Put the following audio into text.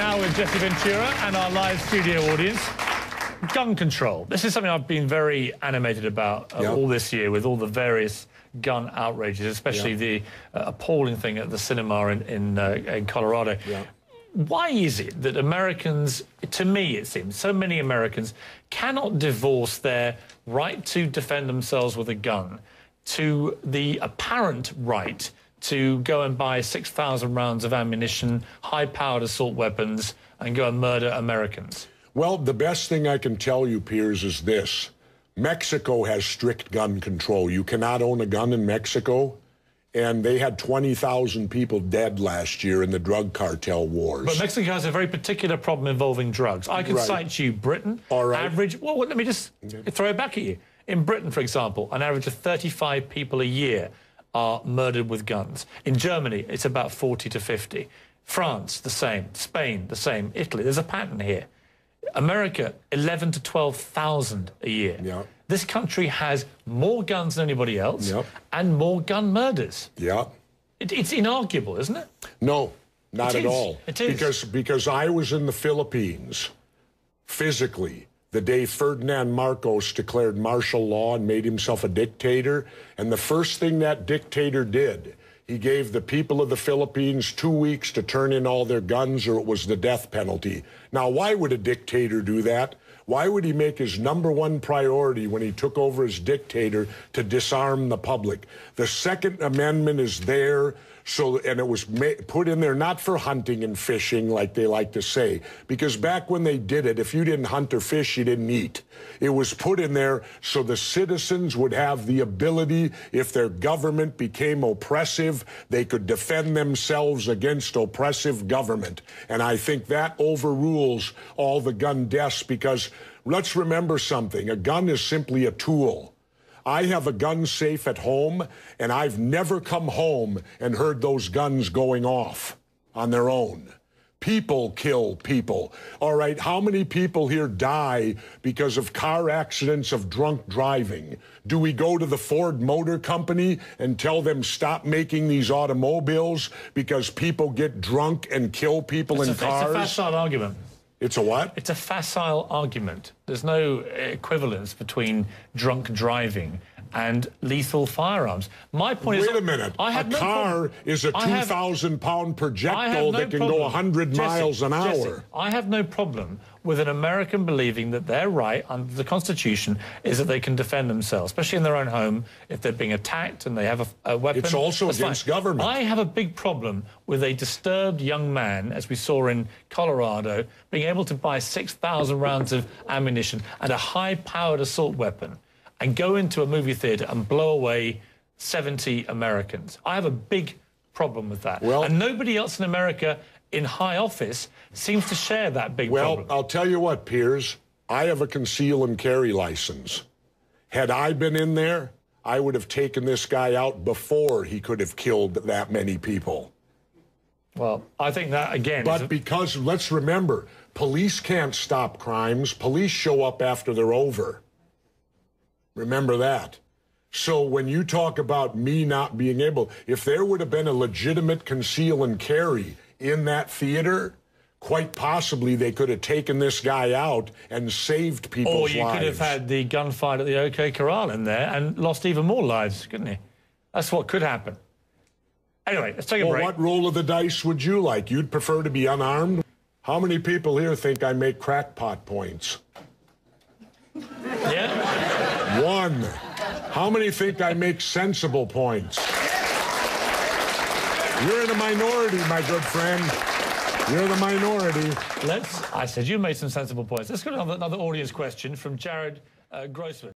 Now with Jesse Ventura and our live studio audience. Gun control. This is something I've been very animated about all this year with all the various gun outrages, especially the appalling thing at the cinema in Colorado. Why is it that Americans, to me it seems, so many Americans cannot divorce their right to defend themselves with a gun to the apparent right to go and buy 6,000 rounds of ammunition, high-powered assault weapons, and go and murder Americans? Well, the best thing I can tell you, Piers, is this. Mexico has strict gun control. You cannot own a gun in Mexico, and they had 20,000 people dead last year in the drug cartel wars. But Mexico has a very particular problem involving drugs. I can cite you Britain, average... Well, let me just throw it back at you. In Britain, for example, an average of 35 people a year are murdered with guns. In Germany, it's about 40 to 50. France, the same. Spain, the same. Italy, there's a pattern here. America, 11 to 12,000 a year. This country has more guns than anybody else and more gun murders. It's inarguable, isn't it? No, not at all. It is. Because I was in the Philippines physically the day Ferdinand Marcos declared martial law and made himself a dictator. And the first thing that dictator did, he gave the people of the Philippines 2 weeks to turn in all their guns or it was the death penalty. Now, why would a dictator do that? Why would he make his #1 priority when he took over as dictator to disarm the public? The Second Amendment is there, and it was put in there not for hunting and fishing like they like to say, because back when they did it, if you didn't hunt or fish, you didn't eat. It was put in there so the citizens would have the ability, if their government became oppressive, they could defend themselves against oppressive government. And I think that overrules all the gun deaths, because let's remember something. A gun is simply a tool. I have a gun safe at home, and I've never come home and heard those guns going off on their own. People kill people. All right, how many people here die because of car accidents of drunk driving? Do we go to the Ford Motor Company and tell them stop making these automobiles because people get drunk and kill people in cars? It's a facile argument. It's a what? It's a facile argument. There's no equivalence between drunk driving and lethal firearms. My point is... Wait a minute. A car is a 2,000-pound projectile that can go 100 miles an hour. Jesse, I have no problem with an American believing that their right under the Constitution is that they can defend themselves, especially in their own home, if they're being attacked and they have a weapon. It's also against government. I have a big problem with a disturbed young man, as we saw in Colorado, being able to buy 6,000 rounds of ammunition and a high-powered assault weapon and go into a movie theatre and blow away 70 Americans. I have a big problem with that. And nobody else in America in high office seems to share that big problem. Well, I'll tell you what, Piers, I have a conceal and carry license. Had I been in there, I would have taken this guy out before he could have killed that many people. Well, I think that, again... But because, let's remember, police can't stop crimes. Police show up after they're over. Remember that. So when you talk about me not being able, if there would have been a legitimate conceal and carry in that theater, quite possibly they could have taken this guy out and saved people's lives. Or you could have had the gunfight at the OK Corral in there and lost even more lives, couldn't you? That's what could happen. Anyway, let's take a break. What roll of the dice would you like? You'd prefer to be unarmed? How many people here think I make crackpot points? Yeah? 1. How many think I make sensible points? You're in the minority, my good friend. You're the minority. I said you made some sensible points. Let's go to another audience question from Jared Grossman.